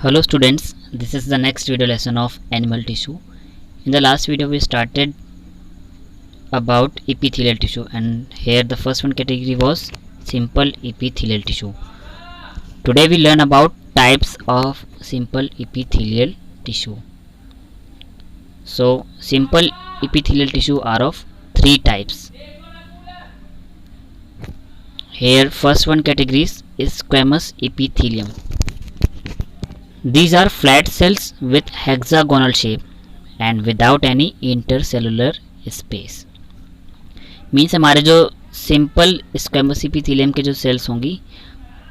Hello students, this is the next video lesson of animal tissue. In the last video we started about epithelial tissue, and here the first one category was simple epithelial tissue. Today we learn about types of simple epithelial tissue. So simple epithelial tissue are of three types. Here first one category is squamous epithelium. These are flat cells with hexagonal shape and without any intercellular space. Means हमारे जो simple squamous epithelium के जो sales होंगी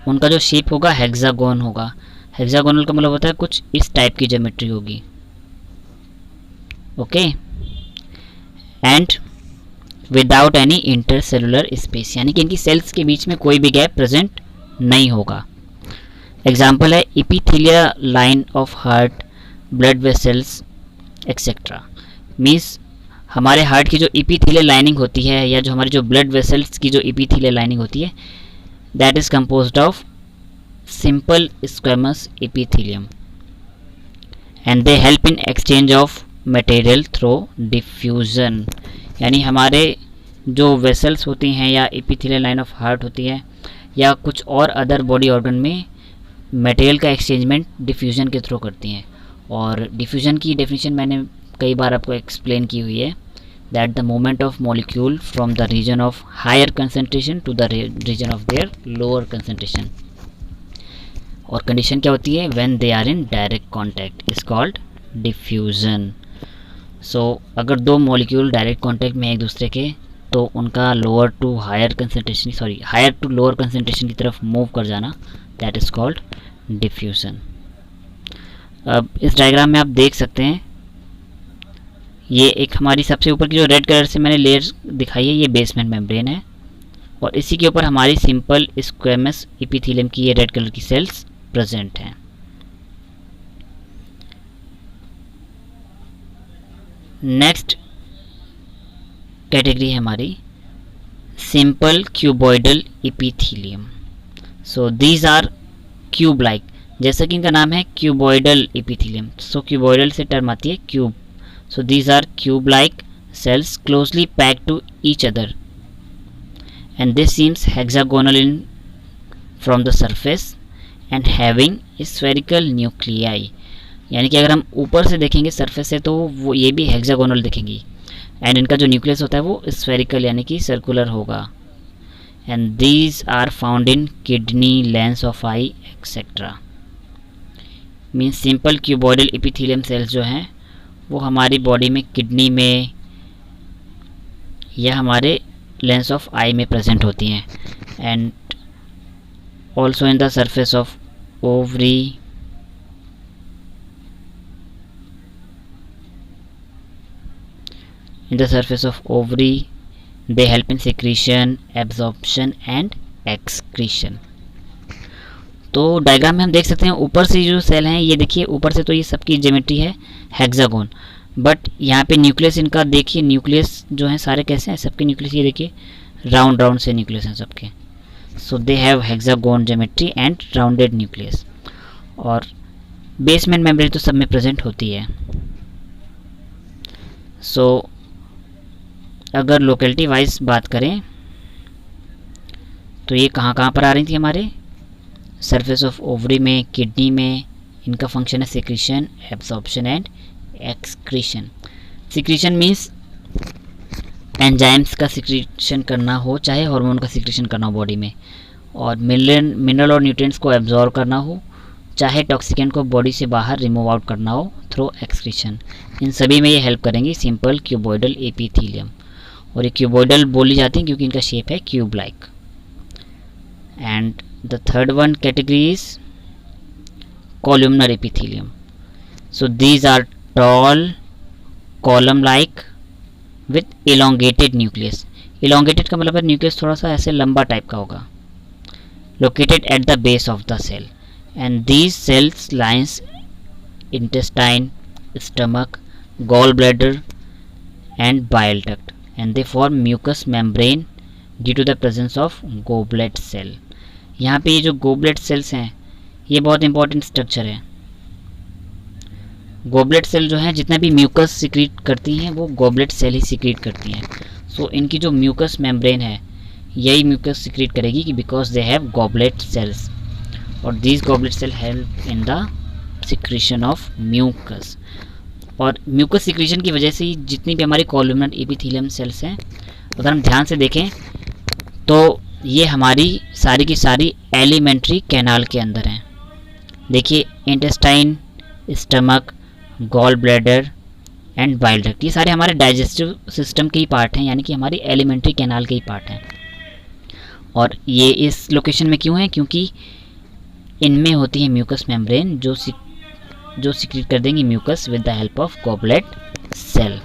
उनका जो shape होगा hexagon होगा. Hexagonal का मतलब होता है कुछ इस टाइप की ज्योमेट्री होगी. Okay, and without any intercellular space, यानी कि इनकी सेल्स के बीच में कोई भी गैप प्रेजेंट नहीं होगा. एग्जाम्पल है epithelia line of heart, blood vessels etcetera. Means हमारे हार्ट की जो इपीथेलियल लाइनिंग होती है या जो हमारी जो ब्लड वेसल्स की जो इपीथेलियल लाइनिंग होती है that is composed of simple squamous epithelium and they help in exchange of material through diffusion. यानी हमारे जो वेसल्स होती हैं या इपीथेलियल लाइन ऑफ हार्ट होती है या कुछ और अदर बॉडी ऑर्गन में मटेरियल का एक्सचेंजमेंट डिफ्यूजन के थ्रू करती हैं. और डिफ्यूजन की डेफिनेशन मैंने कई बार आपको एक्सप्लेन की हुई है, that the movement of molecule from the region of higher concentration to the region of their lower concentration. और कंडीशन क्या होती है, when they are in direct contact is called diffusion. So अगर दो मॉलिक्यूल डायरेक्ट कॉन्टैक्ट में एक दूसरे के तो उनका lower to higher to lower concentration की तरफ मूव कर जाना दैट इज कॉल्ड डिफ्यूजन. अब इस डायग्राम में आप देख सकते हैं ये एक हमारी सबसे ऊपर की जो रेड कलर से मैंने लेयर दिखाई है ये बेसमेंट मेम्ब्रेन है और इसी के ऊपर हमारी सिंपल स्क्वेमस एपिथेलियम की ये रेड कलर की सेल्स प्रेजेंट हैं. नेक्स्ट कैटेगरी है हमारी simple cuboidal epithelium. So these are cube like, जैसा कि इनका नाम है क्यूबॉइडल एपिथेलियम. सो क्यूबॉइडल से टर्म आती है cube. So these are cube like cells closely packed to each other and this seems hexagonal in from the surface and having spherical nuclei. यानी कि अगर हम ऊपर से देखेंगे सरफेस से तो वो ये भी हेक्सागोनल दिखेंगी एंड इनका जो न्यूक्लियस होता है वो स्फेरिकल यानी कि सर्कुलर होगा. and these are found in kidney, lens of eye etc. Means simple cuboidal epithelium cells जो हैं वो हमारी बॉडी में किडनी में या हमारे लेंस ऑफ आई में प्रेजेंट होती हैं and also in the surface of ovary, in the surface of ovary they help in secretion, absorption and excretion. तो डायग्राम में हम देख सकते हैं ऊपर से जो सेल हैं ये देखिए ऊपर से तो ये सबकी ज्योमेट्री है हेक्सागोन, बट यहाँ पे न्यूक्लियस इनका देखिए, न्यूक्लियस जो है सारे कैसे हैं, सबके न्यूक्लियस ये देखिए राउंड राउंड से न्यूक्लियस हैं सबके. So they have hexagon geometry and rounded nucleus. और बेसमेंट मेम्ब्रेन तो सब में प्रेजेंट होती है. सो अगर लोकेलिटी वाइज बात करें तो ये कहाँ कहाँ पर आ रही थी, हमारे सरफेस ऑफ ओवरी में, किडनी में. इनका फंक्शन है secretion, absorption and excretion. Secretion means enzymes का सिक्रीशन करना हो, चाहे हार्मोन का सिक्रीशन करना हो बॉडी में, और मिनरल और न्यूट्रिएंट्स को एब्जॉर्ब करना हो, चाहे टॉक्सिकेंट को बॉडी से बाहर रिमूव आउट करना हो थ्रू एक्सक्रीशन. इन सभी में ये हेल्प करेंगी सिंपल क्यूबॉइडल एपिथेलियम. और ये क्यूबॉइडल बोली जाती है क्योंकि इनका शेप है cube like. And the third one category is columnar epithelium. So these are tall column like with elongated nucleus. Elongated का मतलब है न्यूक्लियस थोड़ा सा ऐसे लंबा टाइप का होगा, located at the base of the cell. And these cells lines intestine, stomach, gall bladder and bile duct and they form mucous membrane due to the presence of goblet cell. यहाँ पे ये जो goblet sales हैं ये बहुत important structure है. Goblet cell जो है जितना भी म्यूकस सिक्रीट करती हैं वो गॉबलेट सेल ही सिक्रीट करती हैं। सो इनकी जो म्यूकस मेम्ब्रेन है यही म्यूकस सिक्रीट करेगी कि because they have goblet cells, और these goblet cell help in the secretion of mucus. और म्यूकस सिक्रीशन की वजह से ही जितनी भी हमारी कॉलमनर एपिथेलियम सेल्स हैं, अगर हम ध्यान से देखें तो ये हमारी सारी की सारी एलिमेंट्री कैनाल के अंदर हैं। देखिए intestine, stomach, gall bladder and bile duct, ये सारे हमारे डाइजेस्टिव सिस्टम के ही पार्ट हैं, यानी कि हमारी एलिमेंट्री कैनाल के ही पार्ट हैं। और ये इस लोकेशन में क्यों है? क्योंकि इनमें होती है म्यूकस मेम्ब्रेन जो सिक्रीट कर देंगी mucus with the help of goblet cell.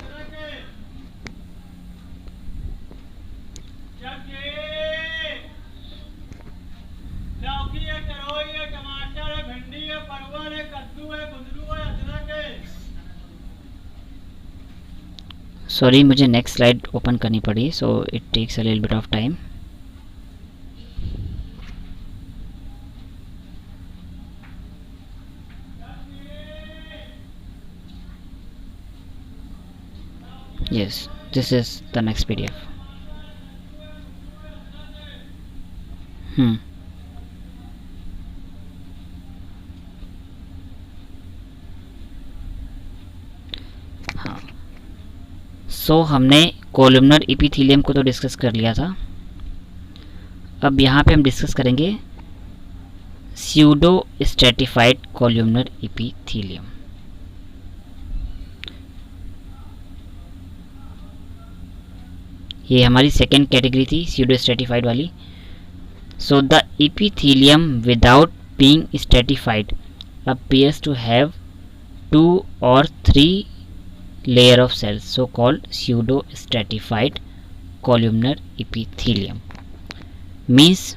Sorry, मुझे नेक्स्ट स्लाइड ओपन करनी पड़ी, so it takes a little bit of time. Yes, this is the next PDF. हाँ, सो हमने कोलुमनर एपिथेलियम को तो डिस्कस कर लिया था। अब यहाँ पे हम डिस्कस करेंगे स्यूडो स्ट्रेटिफाइड कोलुमनर एपिथेलियम। ये हमारी सेकेंड कैटेगरी थी स्यूडो स्ट्रेटिफाइड वाली। So the epithelium without being stratified appears to have 2 or 3 layer of cells, so called pseudo stratified columnar epithelium. Means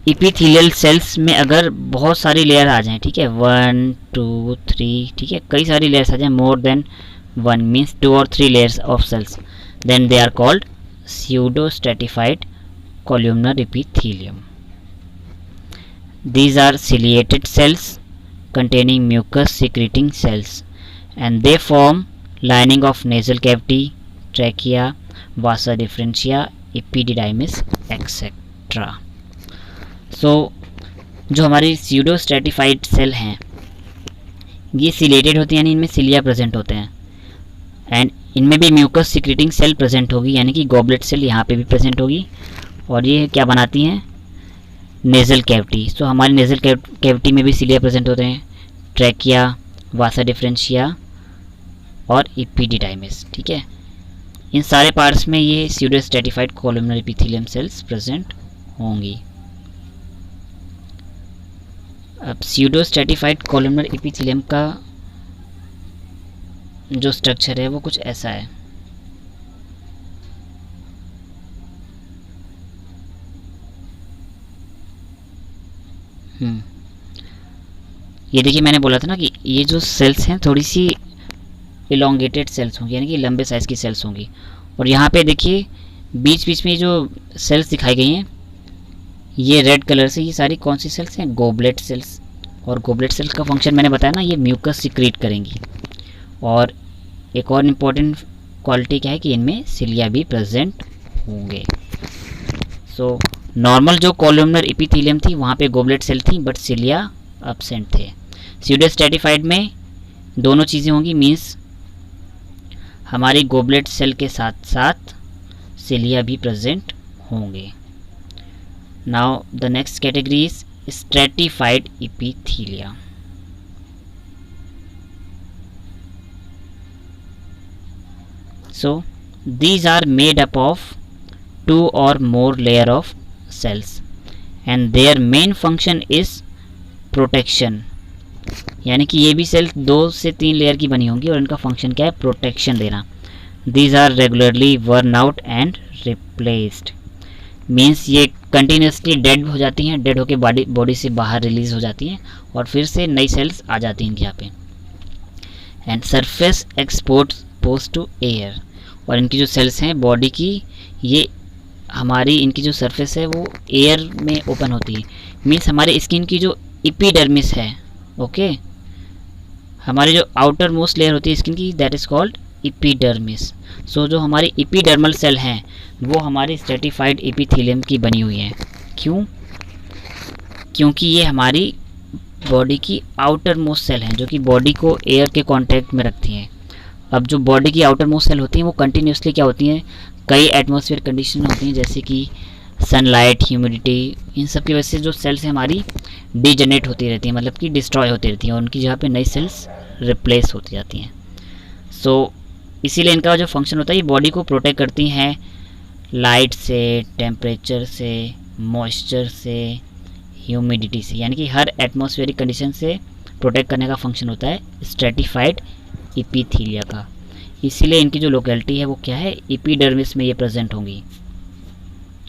epithelial cells में अगर बहुत सारी layer आ जाएं, ठीक है, 1 2 3, ठीक है, कई सारी लेयर्स आ जाएं, more than 1 means 2 or 3 layers of cells, then they are called pseudo stratified columnar epithelium. These are ciliated cells containing mucus secreting cells, and they form lining of nasal cavity, trachea, vasa differentia, epididymis, etc. So जो हमारी pseudo stratified cell हैं ये chelated होती हैं, यानी इनमें cilia present होते हैं, एंड इनमें भी म्यूकस सिक्रेटिंग सेल प्रेजेंट होगी, यानी कि गॉबलेट सेल यहाँ पे भी प्रेजेंट होगी। और ये क्या बनाती हैं? Nasal cavity. सो हमारी नेज़ल कैविटी में भी सिलिया प्रेजेंट होते हैं, ट्रैकिया, वासा डिफरेंशिया और एपिडिडाइमिस, ठीक है। इन सारे पार्ट्स में ये pseudo stratified columnar epithelium cells present होंगी। अब स्यूडो स्ट्रेटिफाइड कोलुमनर एपिथेलियम का जो स्ट्रक्चर है वो कुछ ऐसा है। ये देखिए, मैंने बोला था ना कि ये जो सेल्स हैं थोड़ी सी इलोंगेटेड सेल्स होंगी, यानी कि लंबे साइज़ की सेल्स होंगी। और यहाँ पे देखिए बीच बीच में जो सेल्स दिखाई गई हैं ये रेड कलर से, ये सारी कौन सी सेल्स हैं? Goblet cells. और गॉबलेट सेल्स का फंक्शन मैंने बताया ना, ये म्यूकस सिक्रीट करेंगी। और एक और इम्पॉर्टेंट क्वालिटी क्या है कि इनमें सिलिया भी प्रेजेंट होंगे। सो नॉर्मल जो कोलुमनर एपिथेलियम थी वहाँ पे गॉबलेट सेल थी, बट सिलिया एब्सेंट थे। स्यूडो स्ट्रेटिफाइड में दोनों चीज़ें होंगी, मीन्स हमारी गॉबलेट सेल के साथ साथ सिलिया भी प्रेजेंट होंगे। Now the next category is stratified epithelia. So these are made up of 2 or more layer of cells and their main function is protection, यानी कि ये भी सेल 2 से 3 लेयर की बनी होंगी और इनका फंक्शन क्या है? प्रोटेक्शन देना। These are regularly worn out and replaced, means ये कंटिन्यूसली डेड हो जाती हैं, डेड होकर बॉडी से बाहर रिलीज हो जाती हैं और फिर से नई सेल्स आ जाती हैं इनके यहाँ पे। And surface expose to air, और इनकी जो सेल्स हैं बॉडी की, ये हमारी इनकी जो सरफेस है वो एयर में ओपन होती है। मीन्स हमारे स्किन की जो एपिडर्मिस है, ओके, हमारी जो आउटर मोस्ट लेयर होती है स्किन की, दैट इज़ कॉल्ड एपिडर्मिस। सो जो हमारी एपिडर्मल सेल हैं वो हमारी स्ट्रेटिफाइड एपिथेलियम की बनी हुई हैं। क्यों? क्योंकि ये हमारी बॉडी की आउटर मोस्ट सेल हैं जो कि बॉडी को एयर के कांटेक्ट में रखती हैं। अब जो बॉडी की आउटर मोस्ट सेल होती हैं वो कंटिन्यूसली क्या होती हैं, कई एटमॉस्फेयर कंडीशन होती हैं जैसे कि सनलाइट, ह्यूमिडिटी, इन सब की वजह से जो सेल्स हैं हमारी डीजनरेट होती रहती हैं, मतलब कि डिस्ट्रॉय होती रहती हैं और उनकी जगह पे नई सेल्स रिप्लेस होती जाती हैं। सो इसीलिए इनका जो फंक्शन होता है ये बॉडी को प्रोटेक्ट करती हैं लाइट से, टेम्परेचर से, मॉइस्चर से, ह्यूमिडिटी से, यानी कि हर एटमॉस्फेरिक कंडीशन से प्रोटेक्ट करने का फंक्शन होता है स्ट्रेटिफाइड एपिथेलिया का। इसीलिए इनकी जो लोकेलिटी है वो क्या है, एपिडर्मिस में ये प्रेजेंट होंगी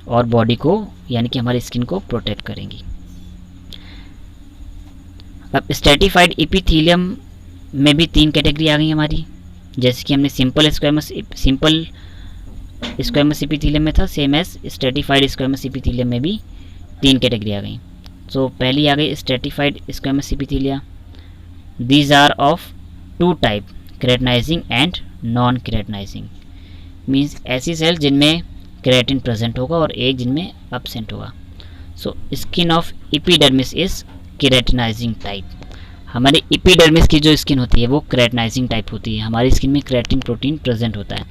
और बॉडी को यानी कि हमारी स्किन को प्रोटेक्ट करेंगी। अब स्ट्रेटिफाइड एपिथेलियम में भी 3 कैटेगरी आ गई हमारी। जैसे कि हमने सिंपल स्क्वेमस एपिथेलियम में था, same as stratified squamous epithelium में भी 3 कैटेगरी आ गई। सो पहली आ गई stratified squamous epithelia. These are of 2 type, keratinizing and non keratinizing. Means ऐसी सेल जिनमें केराटिन प्रेजेंट होगा और एक जिनमें एब्सेंट होगा। So skin of epidermis is keratinizing type. हमारी एपिडर्मिस की जो स्किन होती है वो केराटिनाइजिंग टाइप होती है, हमारी स्किन में केराटिन प्रोटीन प्रेजेंट होता है।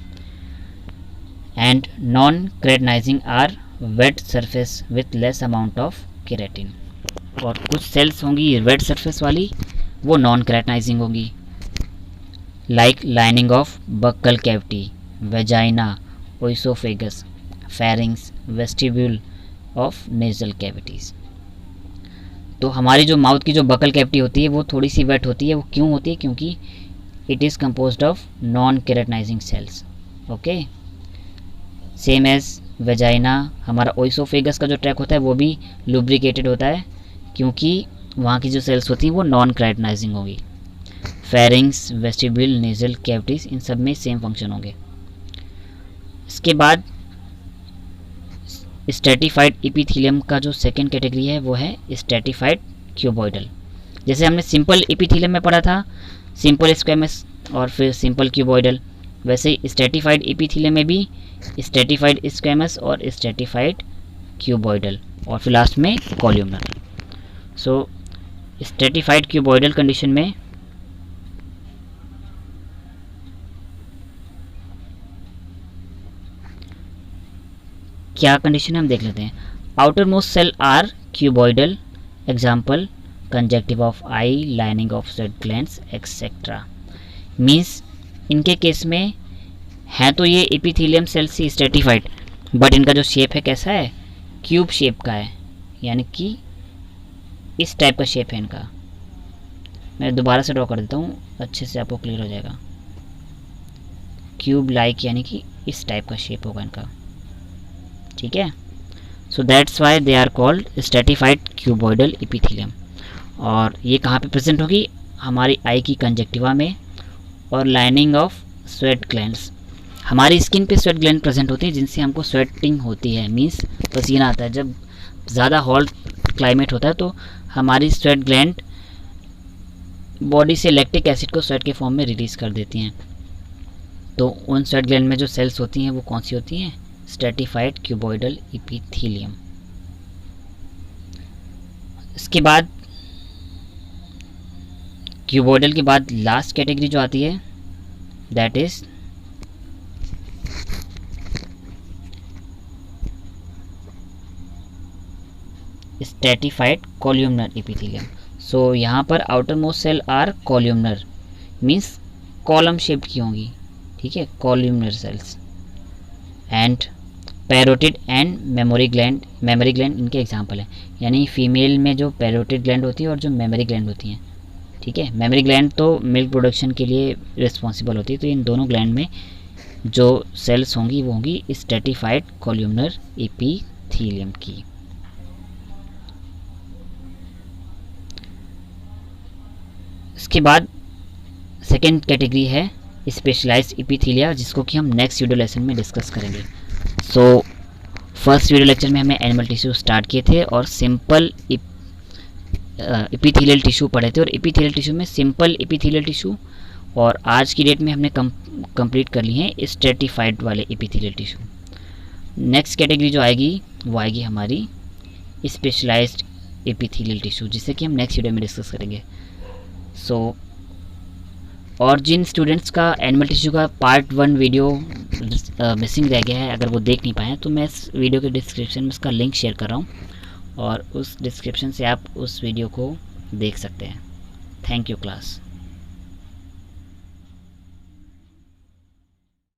And non keratinizing are wet surface with less amount of keratin. और कुछ सेल्स होंगी वेट सरफेस वाली, वो नॉन केराटिनाइजिंग होगी, like lining of buccal cavity, vagina, oesophagus, pharynx, vestibule of nasal cavities. तो हमारी जो माउथ की जो बकल कैविटी होती है वो थोड़ी सी वेट होती है। वो क्यों होती है? क्योंकि it is composed of non keratinizing cells. Okay, same as vagina, हमारा ओइसोफेगस का जो ट्रैक होता है वो भी लुब्रिकेटेड होता है क्योंकि वहाँ की जो सेल्स होती हैं वो नॉन केराटिनाइजिंग होगी। फेरिंग्स, वेस्टिब्यूल, नेजल कैविटीज़, इन सब में सेम फंक्शन होंगे। इसके बाद स्ट्रेटिफाइड एपिथेलियम का जो सेकेंड कैटेगरी है वो है स्ट्रेटिफाइड क्यूबॉइडल। जैसे हमने सिंपल एपिथेलियम में पढ़ा था, सिंपल स्क्वेमस और फिर सिंपल क्यूबॉइडल, वैसे ही स्ट्रेटिफाइड एपिथेलियम में भी स्ट्रेटिफाइड स्क्वेमस और स्ट्रेटिफाइड क्यूबॉइडल और फिर लास्ट में columnar. So stratified cuboidal condition में क्या कंडीशन है हम देख लेते हैं। Outer most cell are cuboidal, example conjunctiva of eye, lining of sweat glands etcetera. Means इनके केस में है तो ये एपिथेलियम सेल से स्ट्रेटिफाइड, बट इनका जो शेप है कैसा है, क्यूब शेप का है, यानी कि इस टाइप का शेप है इनका। मैं दोबारा से ड्रॉ कर देता हूँ, अच्छे से आपको क्लियर हो जाएगा। क्यूब लाइक यानी कि इस टाइप का शेप होगा इनका, ठीक है। So that's why they are called stratified cuboidal epithelium. और ये कहाँ पे प्रेजेंट होगी, हमारी आई की कंजक्टिवा में और लाइनिंग ऑफ स्वेट ग्लैंड्स। हमारी स्किन पे स्वेट ग्लैंड प्रेजेंट होते हैं जिनसे हमको स्वेटिंग होती है, मीन्स पसीना आता है। जब ज़्यादा हॉट क्लाइमेट होता है तो हमारी स्वेट ग्लैंड बॉडी से लैक्टिक एसिड को स्वेट के फॉर्म में रिलीज़ कर देती हैं। तो उन स्वेट ग्लैंड में जो सेल्स होती हैं वो कौन सी होती हैं, स्ट्रेटिफाइड क्यूबॉइडल एपिथेलियम। इसके बाद क्यूबॉइडल के बाद लास्ट कैटेगरी जो आती है that is stratified columnar epithelium. So यहाँ पर outer most cell are columnar, means column shape की होंगी, ठीक है, columnar cells. And parotid and mammary gland इनके एग्जाम्पल हैं। यानी फीमेल में जो पैरोटिड ग्लैंड होती है और जो मेमोरी ग्लैंड होती हैं, ठीक है। मेमोरी ग्लैंड तो मिल्क प्रोडक्शन के लिए रिस्पॉन्सिबल होती है। तो इन दोनों ग्लैंड में जो सेल्स होंगी वो होंगी स्ट्रेटिफाइड कॉल्यूमनर एपिथेलियम की। इसके बाद सेकेंड कैटेगरी है स्पेशलाइज्ड एपिथेलिया, जिसको कि हम नेक्स्ट वीडियो लेसन में डिस्कस करेंगे। सो फर्स्ट वीडियो लेक्चर में हमें एनिमल टिश्यू स्टार्ट किए थे और सिंपल एपिथेलियल टिश्यू पढ़े थे, और एपिथेलियल टिश्यू में सिंपल एपिथेलियल टिश्यू, और आज की डेट में हमने कंप्लीट कर ली है स्ट्रेटिफाइड वाले एपिथेलियल टिश्यू। नेक्स्ट कैटेगरी जो आएगी वो आएगी हमारी स्पेशलाइज्ड एपिथेलियल टिश्यू, जिसे कि हम नेक्स्ट वीडियो में डिस्कस करेंगे। सो और जिन स्टूडेंट्स का एनिमल टिश्यू का पार्ट 1 वीडियो मिसिंग रह गया है, अगर वो देख नहीं पाए तो मैं इस वीडियो के डिस्क्रिप्शन में उसका लिंक शेयर कर रहा हूँ, और उस डिस्क्रिप्शन से आप उस वीडियो को देख सकते हैं। Thank you class.